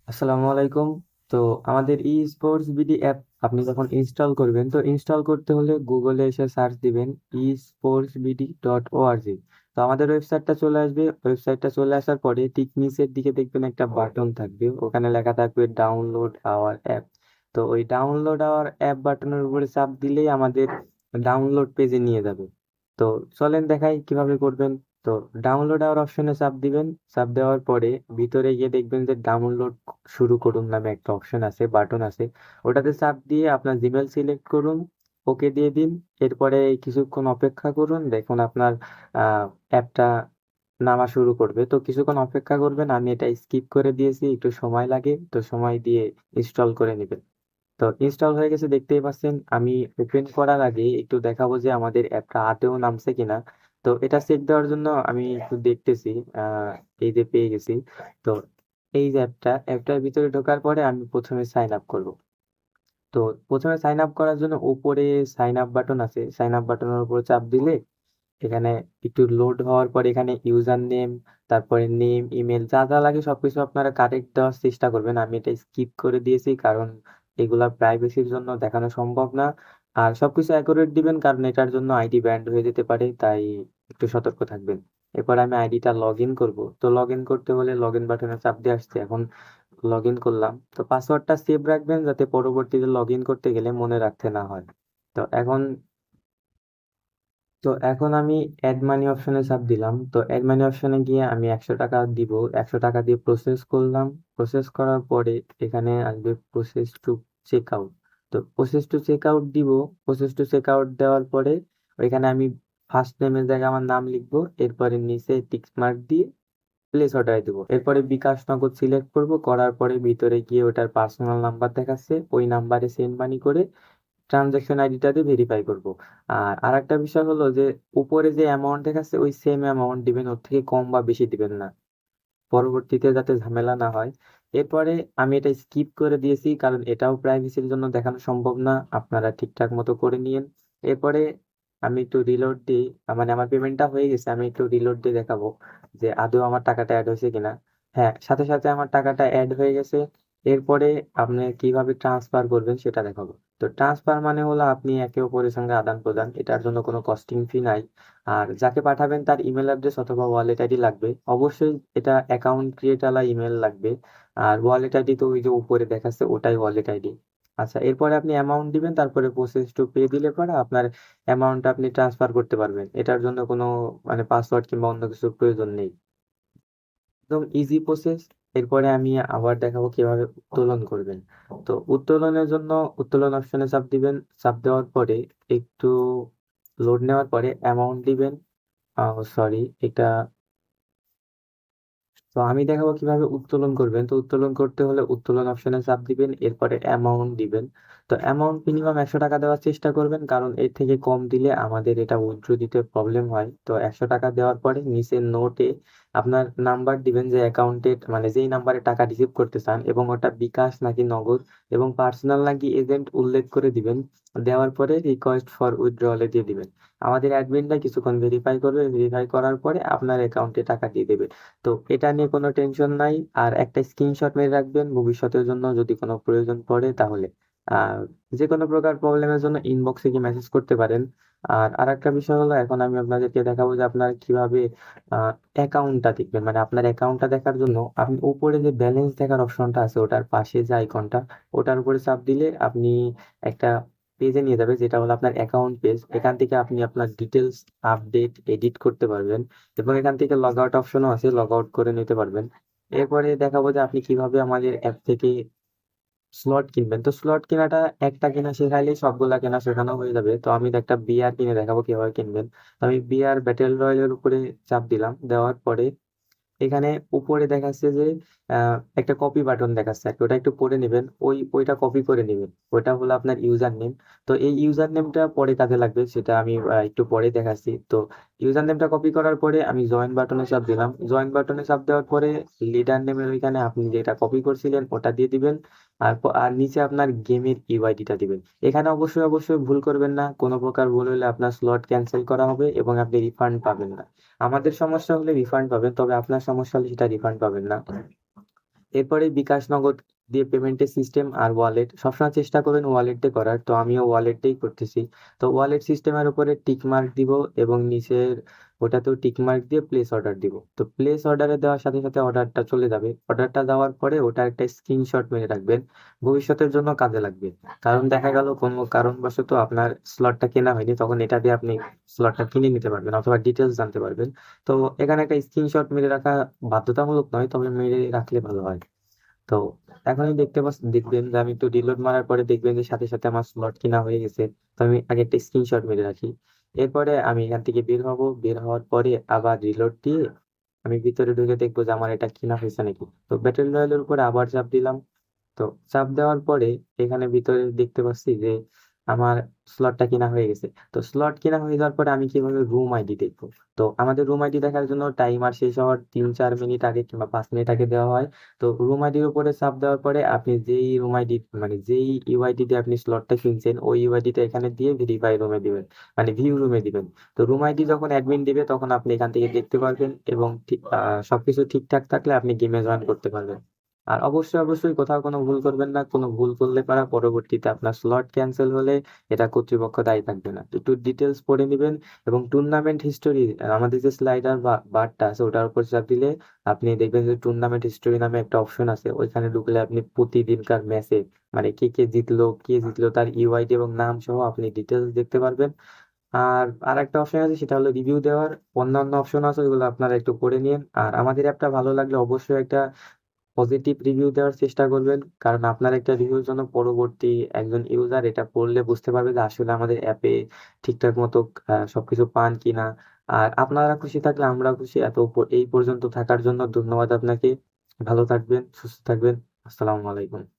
আসসালামু আলাইকুম। তো আমাদের ই স্পোর্টস বিডি অ্যাপ আপনি যখন ইনস্টল করবেন, তো ইনস্টল করতে হলে গুগলে এসে সার্চ দিবেন esportsbd.org। তো আমাদের ওয়েবসাইটটা চলে আসবে। ওয়েবসাইটটা চলে আসার পরে ঠিক নিচের দিকে দেখবেন একটা বাটন থাকবে, ওখানে লেখা থাকবে ডাউনলোড আওয়ার অ্যাপ। তো ওই ডাউনলোড আওয়ার অ্যাপ বাটনের উপরে চাপ দিলেই আমাদের ডাউনলোড পেজে নিয়ে যাবে। তো চলেন দেখাই কিভাবে করবেন। তো ডাউনলোড আওয়ার অপশনে চাপ দিবেন। চাপ দেওয়ার পরে ভিতরে গিয়ে দেখবেন যে ডাউনলোড শুরু করুন নামে একটা অপশন আছে, বাটন আছে। ওটাতে চাপ দিয়ে আপনার জিমেল সিলেক্ট করুন, ওকে দিয়ে দিন। এরপরে কিছুক্ষণ অপেক্ষা করুন, দেখুন আপনার অ্যাপটা নামা শুরু করবে। তো কিছুক্ষণ অপেক্ষা করবেন, আমি এটা স্কিপ করে দিয়েছি, একটু সময় লাগে, তো সময় দিয়ে ইনস্টল করে নেবেন। তো ইনস্টল হয়ে গেছে দেখতেই পাচ্ছেন। আমি ওপেন করার আগে একটু দেখাবো যে আমাদের অ্যাপটা আদৌ নামছে কিনা। তো এটা চেক দেওয়ার জন্য আমি একটু দেখতেছি। এই যে পেয়ে গেছি। তো এই যে অ্যাপটার ভিতরে ঢোকার পরে আমি প্রথমে সাইন আপ করব। তো প্রথমে সাইন আপ করার জন্য উপরে সাইন আপ বাটন আছে, সাইন আপ বাটনের উপর চাপ দিলে এখানে একটু লোড হওয়ার পর এখানে ইউজার নেম, তারপরে নেম, ইমেল, যা যা লাগে সবকিছু আপনারা কারেক্ট দেওয়ার চেষ্টা করবেন। আমি এটা স্কিপ করে দিয়েছি কারণ এগুলা প্রাইভেসির জন্য দেখানো সম্ভব না। আর সবকিছু অ্যাকুরেট দিবেন কারণ এটার জন্য আইডি ব্যান্ড হয়ে যেতে পারে, তাই একটু সতর্ক থাকবেন। এরপর আমি আইডিটা লগ ইন করবো। তো লগ ইন করতে হলে লগ ইন বাটনে চাপ দিয়ে আসছে, এখন লগ ইন করলাম। তো পাসওয়ার্ডটা সেভ রাখবেন যাতে পরবর্তীতে লগ ইন করতে গেলে মনে রাখতে না হয়। তো এখন তো এখন আমি অ্যাড মানি অপশনে চাপ দিলাম। তো অ্যাড মানি অপশনে গিয়ে আমি 100 টাকা দিব। 100 টাকা দিয়ে প্রসেস করলাম। প্রসেস করার পরে এখানে আসবে প্রসেস টু চেক আউট। তো প্রসেস টু চেক আউট দিব। প্রসেস টু চেক আউট দেওয়ার পরে ওইখানে আমি ফার্স্ট নেমের জায়গায় আমার নাম লিখবো, এরপরে নিচে টিক মার্ক দিয়ে প্লেস অর্ডার দিব। এরপরে বিকাশ নগদ সিলেক্ট করব, করার পরে ভিতরে গিয়ে ওটার পার্সোনাল নাম্বার দেখাচ্ছে, ওই নাম্বারে সেন্ড মানি করে ট্রানজাকশন আইডিটা দিয়ে ভেরিফাই করব। আর আরেকটা বিষয় হলো যে উপরে যে অ্যামাউন্ট দেখাচ্ছে ওই সেম অ্যামাউন্ট দিবেন, ওর থেকে কম বা বেশি দিবেন না, পরবর্তীতে যাতে ঝামেলা না হয়। এরপরে আমি এটা স্কিপ করে দিয়েছি কারণ এটাও প্রাইভেসির জন্য দেখানো সম্ভব না, আপনারা ঠিকঠাক মতো করে নিয়েন। এরপরে আমি একটু রিলোড দিই। মানে আমার পেমেন্টটা হয়ে গেছে, আমি একটু রিলোড দিয়ে দেখাবো যে আদৌ আমার টাকাটা অ্যাড হয়েছে কিনা। হ্যাঁ, সাথে সাথে আমার টাকাটা অ্যাড হয়ে গেছে। এরপরে আপনি কিভাবে ট্রান্সফার করবেন সেটা দেখাবো। তো ট্রান্সফার মানে হলো আপনি একে অপরের সঙ্গে আদান প্রদান, এটার জন্য কোনো কস্টিং ফি নাই। আর যাকে পাঠাবেন তার ইমেল অ্যাড্রেস অথবা ওয়ালেট আইডি লাগবে অবশ্যই। এটা অ্যাকাউন্ট ক্রিয়েট আলা ইমেল লাগবে। আর ওয়ালেট আইডি তো ওই যে উপরে দেখাচ্ছে ওটাই ওয়ালেট আইডি। আচ্ছা, এরপরে আপনি অ্যামাউন্ট দিবেন, তারপরে প্রসেস টু পে দিলে পরে আপনার অ্যামাউন্টটা আপনি ট্রান্সফার করতে পারবেন। এটার জন্য কোনো মানে পাসওয়ার্ড কিংবা অন্য কিছুর প্রয়োজন নেই, একদম ইজি প্রসেস। এরপরে আমি আবার দেখাবো কিভাবে উত্তোলন করবেন। তো উত্তোলনের জন্য উত্তোলন অপশনে চাপ দিবেন। চাপ দেওয়ার পরে একটু লোড নেওয়ার পরে অ্যামাউন্ট দিবেন। সরি, এটা তো আমি দেখাবো কিভাবে উত্তোলন করবেন। তো উত্তোলন করতে হলে উত্তোলন অপশনে চাপ দিবেন, এরপরে অ্যামাউন্ট দিবেন। তো অ্যামাউন্ট মিনিমাম 100 টাকা দেওয়ার চেষ্টা করবেন কারণ এর থেকে কম দিলে আমাদের এটা উইথড্র দিতে প্রবলেম হয়। তো 100 টাকা দেওয়ার পরে নিচের নোটে আপনার নাম্বার দিবেন, যে অ্যাকাউন্টে মানে যেই নাম্বারে টাকা রিসিভ করতে চান, এবং ওটা বিকাশ নাকি নগদ এবং পার্সোনাল নাকি এজেন্ট উল্লেখ করে দিবেন। দেওয়ার পরে রিকোয়েস্ট ফর উইথড্রলে দিয়ে দিবেন। আমাদের অ্যাডমিনরা কিছুক্ষণ ভেরিফাই করবে, ভেরিফাই করার পরে আপনার অ্যাকাউন্টে টাকা দিয়ে দেবে। তো এটা নিয়ে কোনো টেনশন নাই। আর একটা স্ক্রিনশট মেরে রাখবেন ভবিষ্যতের জন্য যদি কোনো প্রয়োজন পড়ে তাহলে। আর যে কোনো প্রকার প্রবলেমের জন্য ইনবক্সে গিয়ে মেসেজ করতে পারেন। আর আরেকটা বিষয় হলো এখন আমি আপনাদেরকে দেখাবো যে আপনারা কিভাবে অ্যাকাউন্টটা দেখবেন। মানে আপনার অ্যাকাউন্টটা দেখার জন্য আপনি উপরে যে ব্যালেন্স দেখার অপশনটা আছে ওটার পাশে যে আইকনটা, ওটার উপরে চাপ দিলে আপনি একটা পেজে নিয়ে যাবে যেটা হলো আপনার অ্যাকাউন্ট পেজ। এখান থেকে আপনি আপনার ডিটেলস আপডেট এডিট করতে পারবেন এবং এখান থেকে লগ আউট অপশনও আছে, লগ আউট করে নিতে পারবেন। এরপরে দেখাবো যে আপনি কিভাবে আমাদের অ্যাপ থেকে স্লট কিনবেন। তো স্লট কেনাটা একটা কেনা শেখাইলেই সবগুলা কেনা শেখানো হয়ে যাবে। তো আমি একটা বিআর কিনে দেখাবো কিভাবে কিনবেন। তো আমি বিআর ব্যাটেল রয়্যালের উপরে চাপ দিলাম। দেওয়ার পরে এখানে উপরে দেখাচ্ছে যে একটা কপি বাটন দেখাচ্ছে আর কি, ওটা একটু পড়ে নেবেন, ওইটা কপি করে নেবেন। ওইটা হলো আপনার ইউজার নেম। তো এই ইউজার নেমটা পরে কাজে লাগবে, সেটা আমি একটু পরে দেখাচ্ছি। তো ইউজার নেমটা কপি করার পরে আমি জয়েন বাটনে চাপ দিলাম। জয়েন বাটনে চাপ দেওয়ার পরে লিডার নেমের ওইখানে আপনি যেটা কপি করছিলেন ওটা দিয়ে দিবেন। আর নিচে আপনার গেমের ইউআইডিটা দিবেন। এখানে অবশ্যই অবশ্যই ভুল করবেন না, কোনো প্রকার ভুল হলে আপনার স্লট ক্যান্সেল করা হবে এবং আপনি রিফান্ড পাবেন না। আমাদের সমস্যা হলে রিফান্ড পাবেন, তবে আপনার সমস্যা হলে সেটা রিফান্ড পাবেন না। এরপরে বিকাশ নগদ দিয়ে পেমেন্টের সিস্টেম আর ওয়ালেট সবসময় চেষ্টা করবেন ওয়ালেটে করার, তো আমিও ওয়ালেটেই করতেছি। তো ওয়ালেট সিস্টেমের উপরে টিক মার্ক দিব এবং নিচের ওটাতেও টিক মার্ক দিয়ে প্লেস অর্ডার দিব। তো প্লেস অর্ডারে দেওয়ার সাথে সাথে অর্ডারটা চলে যাবে। অর্ডারটা দেওয়ার পরে ওটা একটা স্ক্রিনশট মেরে রাখবেন, ভবিষ্যতের জন্য কাজে লাগবে। কারণ দেখা গেল কোনো কারণবশত আপনার স্লটটা কেনা হয়নি, তখন এটা দিয়ে আপনি স্লটটা কিনে নিতে পারবেন অথবা ডিটেলস জানতে পারবেন। তো এখানে একটা স্ক্রিনশট মেরে রাখা বাধ্যতামূলক নয়, তবে মেরে রাখলে ভালো হয়। তো এখনই দেখবেন যে আমি একটু রিলোড মারার পরে দেখবেন যে সাথে সাথে আমার স্লট কিনা হয়ে গেছে। তো আমি আগে একটা স্ক্রিনশট মেরে রাখি। এরপরে আমি এখান থেকে বের হব, বের হওয়ার পরে আবার রিলোড দিয়ে আমি ভিতরে ঢুকে দেখবো যে আমার এটা কিনা হয়েছে নাকি। তো ব্যাটেল রয়্যালের উপরে আবার চাপ দিলাম। তো চাপ দেওয়ার পরে এখানে ভিতরে দেখতে পাচ্ছি যে আমার স্লটটা কিনা হয়ে গেছে। তো স্লট কিনা হয়ে যাওয়ার পরে আমি কিভাবে রুম আইডি দেখবো? তো আমাদের রুম আইডি দেখার জন্য টাইমার শেষ হওয়ার 3-4 মিনিট আগে কিংবা 5 মিনিট আগে দেওয়া হয়। তো রুম আইডির উপরে চাপ দেওয়ার পরে আপনি যেই রুম আইডি মানে যেই ইউআইডি দিয়ে আপনি স্লটটা কিনছেন ওই ইউআইডিটা এখানে দিয়ে ভেরিফাই রুমে দিবেন, মানে ভিউ রুমে দিবেন। তো রুম আইডি যখন অ্যাডমিন দিবে তখন আপনি এখান থেকে দেখতে পারবেন এবং সবকিছু ঠিকঠাক থাকলে আপনি গেমে জয়েন করতে পারবেন। আর অবশ্যই অবশ্যই কোথাও কোনো ভুল করবেন না। কোনো ভুল করলে পারা পরবর্তীতে আপনার স্লট ক্যান্সেল হলে এটা কর্তৃপক্ষ দায়ী থাকবে না। একটু ডিটেলস পড়ে নেবেন এবং টুর্নামেন্ট হিস্টোরি, আমাদের যে স্লাইডার বা বারটা আছে ওটার উপর চাপ দিলে আপনি দেখবেন যে টুর্নামেন্ট হিস্টোরি নামে একটা অপশন আছে, ওইখানে ঢুকলে আপনি প্রতিদিনকার ম্যাচে মানে কে কে জিতলো, কে জিতলো তার ইউআইডি এবং নাম সহ আপনি ডিটেলস দেখতে পারবেন। আর আরেকটা অপশন আছে সেটা হলো রিভিউ দেওয়ার। অন্যান্য অপশন আছে ওইগুলো আপনারা একটু পড়ে নিন। আর আমাদের অ্যাপটা ভালো লাগলে অবশ্যই একটা পজিটিভ রিভিউ দেওয়ার চেষ্টা করবেন, কারণ আপনার একটা রিভিউর জন্য পরবর্তী একজন ইউজার এটা পড়লে বুঝতে পারবে যে আসলে আমাদের অ্যাপে ঠিকঠাক মতো সবকিছু পান কিনা। আর আপনারা খুশি থাকলে আমরা খুশি। এই পর্যন্ত থাকার জন্য ধন্যবাদ আপনাকে। ভালো থাকবেন, সুস্থ থাকবেন। আসসালামু আলাইকুম।